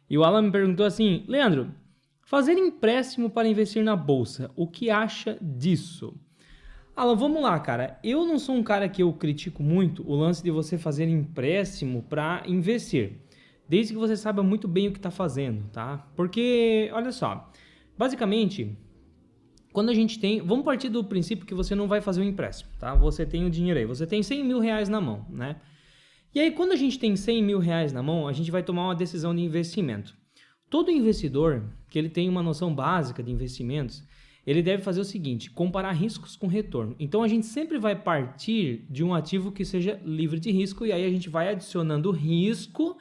E o Alan me perguntou assim, Leandro, fazer empréstimo para investir na bolsa, o que acha disso? Alan, vamos lá, cara. Eu não sou um cara que eu critico muito o lance de você fazer empréstimo para investir, desde que você saiba muito bem o que está fazendo, tá? Porque, olha só, basicamente, quando a gente tem... Vamos partir do princípio que você não vai fazer um empréstimo, tá? Você tem o dinheiro aí, você tem 100 mil reais na mão, né? E aí, quando a gente tem 100 mil reais na mão, a gente vai tomar uma decisão de investimento. Todo investidor que ele tem uma noção básica de investimentos, ele deve fazer o seguinte, comparar riscos com retorno. Então, a gente sempre vai partir de um ativo que seja livre de risco e aí a gente vai adicionando risco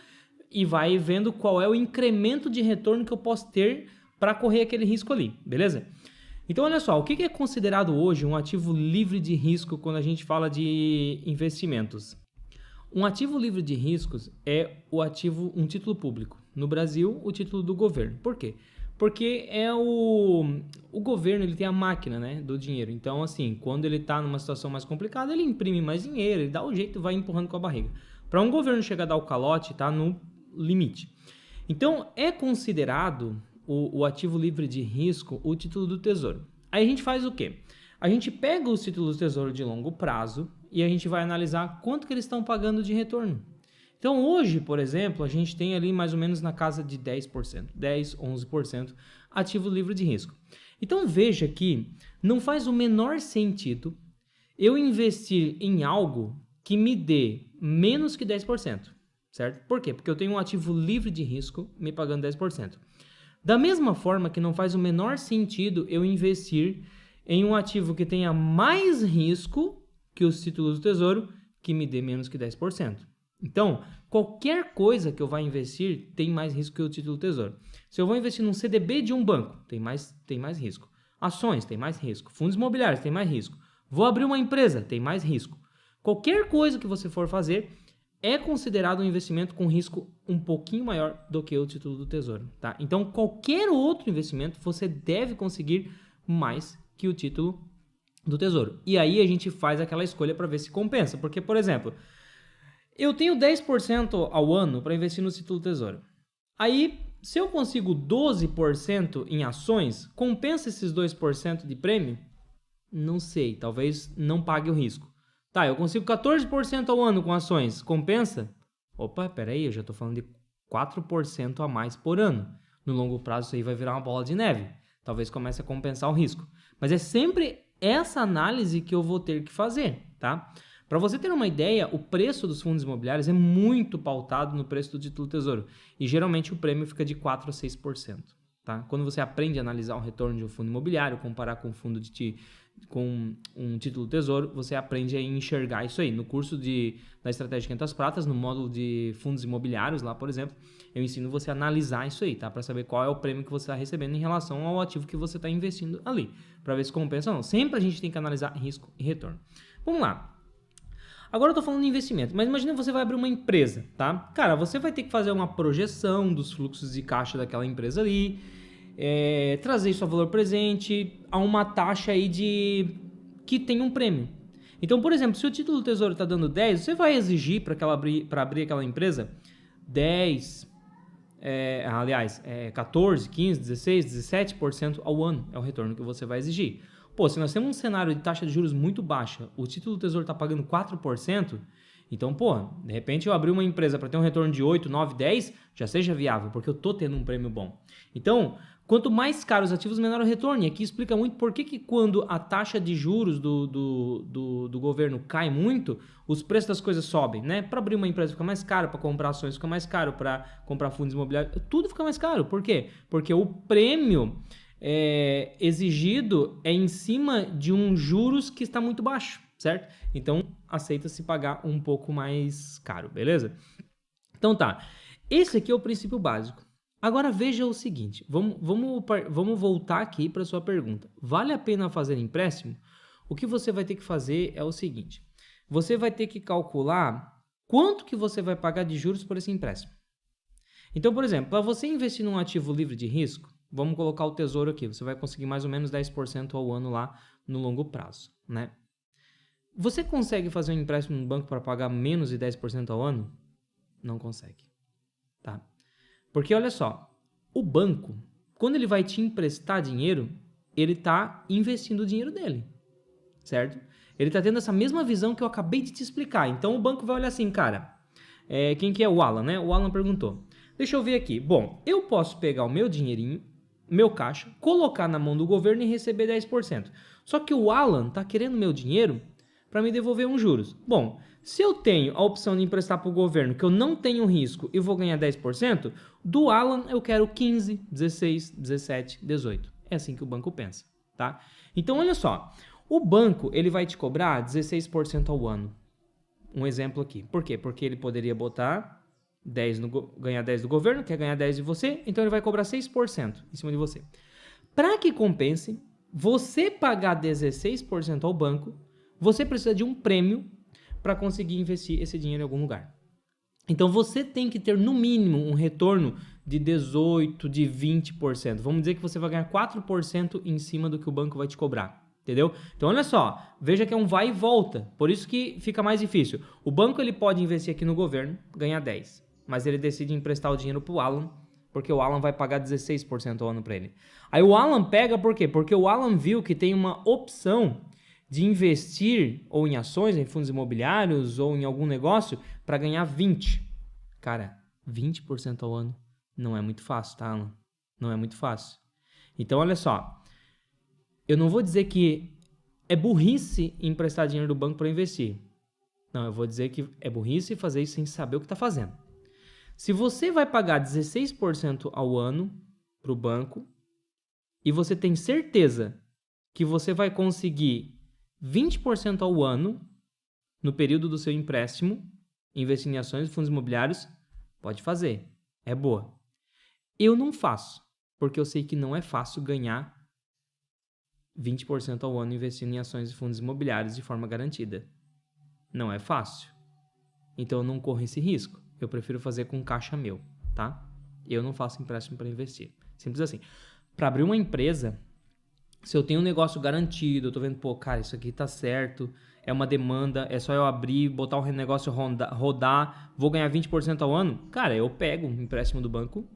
e vai vendo qual é o incremento de retorno que eu posso ter para correr aquele risco ali, beleza? Então, olha só, o que é considerado hoje um ativo livre de risco quando a gente fala de investimentos? Um ativo livre de riscos é um título público. No Brasil, o título do governo. Por quê? Porque é o governo, ele tem a máquina, né, do dinheiro. Então, assim, quando ele está numa situação mais complicada, ele imprime mais dinheiro, ele dá o jeito e vai empurrando com a barriga. Para um governo chegar a dar o calote, está no limite. Então, é considerado o ativo livre de risco o título do Tesouro. Aí a gente faz o quê? A gente pega os títulos do Tesouro de longo prazo e a gente vai analisar quanto que eles estão pagando de retorno. Então hoje, por exemplo, a gente tem ali mais ou menos na casa de 10%, 10, 11% ativo livre de risco. Então veja que não faz o menor sentido eu investir em algo que me dê menos que 10%, certo? Por quê? Porque eu tenho um ativo livre de risco me pagando 10%. Da mesma forma que não faz o menor sentido eu investir em um ativo que tenha mais risco que os títulos do Tesouro, que me dê menos que 10%. Então, qualquer coisa que eu vá investir tem mais risco que o título do Tesouro. Se eu vou investir num CDB de um banco, tem mais risco. Ações, tem mais risco. Fundos imobiliários, tem mais risco. Vou abrir uma empresa, tem mais risco. Qualquer coisa que você for fazer é considerado um investimento com risco um pouquinho maior do que o título do Tesouro, tá? Então, qualquer outro investimento você deve conseguir mais que o título do Tesouro. E aí a gente faz aquela escolha para ver se compensa. Porque, por exemplo, eu tenho 10% ao ano para investir no título do Tesouro. Aí, se eu consigo 12% em ações, compensa esses 2% de prêmio? Não sei, talvez não pague o risco. Tá, eu consigo 14% ao ano com ações, compensa? Opa, peraí, eu já estou falando de 4% a mais por ano. No longo prazo isso aí vai virar uma bola de neve. Talvez comece a compensar o risco. Mas é sempre essa análise que eu vou ter que fazer, tá? Para você ter uma ideia, o preço dos fundos imobiliários é muito pautado no preço do título do Tesouro. E geralmente o prêmio fica de 4 a 6%. Tá? Quando você aprende a analisar o retorno de um fundo imobiliário, comparar com com um título do Tesouro, você aprende a enxergar isso aí. No curso da Estratégia 500 Pratas, no módulo de fundos imobiliários, lá por exemplo, eu ensino você a analisar isso aí, tá? Para saber qual é o prêmio que você está recebendo em relação ao ativo que você está investindo ali, para ver se compensa ou não. Sempre a gente tem que analisar risco e retorno. Vamos lá. Agora eu tô falando de investimento, mas imagina você vai abrir uma empresa, tá? Cara, você vai ter que fazer uma projeção dos fluxos de caixa daquela empresa ali, trazer isso a valor presente a uma taxa aí que tem um prêmio. Então, por exemplo, se o título do Tesouro está dando 10, você vai exigir para abrir aquela empresa 10, 14, 15, 16, 17% ao ano é o retorno que você vai exigir. Pô, se nós temos um cenário de taxa de juros muito baixa, o título do Tesouro está pagando 4%, então, pô, de repente eu abri uma empresa para ter um retorno de 8, 9, 10, já seja viável, porque eu estou tendo um prêmio bom. Então, quanto mais caros os ativos, menor o retorno. E aqui explica muito por que quando a taxa de juros do governo cai muito, os preços das coisas sobem, né? Para abrir uma empresa fica mais caro, para comprar ações fica mais caro, para comprar fundos imobiliários, tudo fica mais caro. Por quê? Porque o prêmio exigido é em cima de um juros que está muito baixo, certo? Então, aceita-se pagar um pouco mais caro, beleza? Então tá, esse aqui é o princípio básico. Agora veja o seguinte, vamos voltar aqui para a sua pergunta. Vale a pena fazer empréstimo? O que você vai ter que fazer é o seguinte, você vai ter que calcular quanto que você vai pagar de juros por esse empréstimo. Então, por exemplo, para você investir num ativo livre de risco, vamos colocar o Tesouro aqui, você vai conseguir mais ou menos 10% ao ano lá no longo prazo, né? Você consegue fazer um empréstimo no banco para pagar menos de 10% ao ano? Não consegue, tá? Porque olha só, o banco, quando ele vai te emprestar dinheiro, ele está investindo o dinheiro dele, certo? Ele está tendo essa mesma visão que eu acabei de te explicar. Então o banco vai olhar assim, cara, quem que é o Alan, né? O Alan perguntou. Deixa eu ver aqui. Bom, eu posso pegar o meu dinheirinho, meu caixa, colocar na mão do governo e receber 10%. Só que o Alan está querendo meu dinheiro para me devolver uns juros. Bom, se eu tenho a opção de emprestar para o governo, que eu não tenho risco e vou ganhar 10%, do Alan eu quero 15, 16, 17, 18. É assim que o banco pensa, tá? Então, olha só. O banco, ele vai te cobrar 16% ao ano. Um exemplo aqui. Por quê? Porque ele poderia botar 10 ganhar 10 do governo, quer ganhar 10 de você, então ele vai cobrar 6% em cima de você. Para que compense, você pagar 16% ao banco, você precisa de um prêmio para conseguir investir esse dinheiro em algum lugar. Então você tem que ter no mínimo um retorno de 18%, de 20%. Vamos dizer que você vai ganhar 4% em cima do que o banco vai te cobrar. Entendeu? Então olha só, veja que é um vai e volta, por isso que fica mais difícil. O banco ele pode investir aqui no governo, ganhar 10%, mas ele decide emprestar o dinheiro para o Alan, porque o Alan vai pagar 16% ao ano para ele. Aí o Alan pega por quê? Porque o Alan viu que tem uma opção de investir ou em ações, em fundos imobiliários ou em algum negócio para ganhar 20%. Cara, 20% ao ano não é muito fácil, tá, Alan? Não é muito fácil. Então olha só, eu não vou dizer que é burrice emprestar dinheiro do banco para investir. Não, eu vou dizer que é burrice fazer isso sem saber o que está fazendo. Se você vai pagar 16% ao ano para o banco e você tem certeza que você vai conseguir 20% ao ano no período do seu empréstimo, investindo em ações e fundos imobiliários, pode fazer. É boa. Eu não faço, porque eu sei que não é fácil ganhar 20% ao ano investindo em ações e fundos imobiliários de forma garantida. Não é fácil. Então eu não corro esse risco. Eu prefiro fazer com caixa meu, tá? Eu não faço empréstimo para investir. Simples assim. Para abrir uma empresa, se eu tenho um negócio garantido, eu tô vendo, pô, cara, isso aqui tá certo, é uma demanda, é só eu abrir, botar o negócio rodar, vou ganhar 20% ao ano, cara, eu pego um empréstimo do banco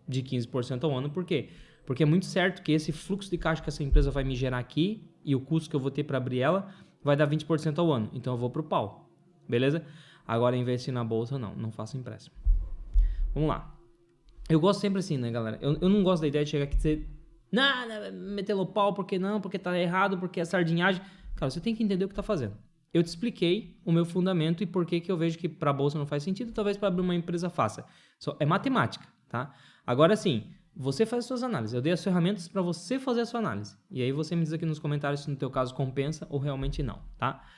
de 15% ao ano, por quê? Porque é muito certo que esse fluxo de caixa que essa empresa vai me gerar aqui e o custo que eu vou ter para abrir ela vai dar 20% ao ano. Então eu vou pro pau. Beleza? Agora investir na bolsa, não faço empréstimo. Vamos lá. Eu gosto sempre assim, né, galera? Eu não gosto da ideia de chegar aqui e dizer nada, meter o pau, porque não, porque tá errado, porque é sardinhagem. Cara, você tem que entender o que tá fazendo. Eu te expliquei o meu fundamento e por que eu vejo que para bolsa não faz sentido, talvez para abrir uma empresa faça. É matemática, tá? Agora sim, você faz as suas análises. Eu dei as ferramentas para você fazer a sua análise. E aí você me diz aqui nos comentários se no teu caso compensa ou realmente não, tá?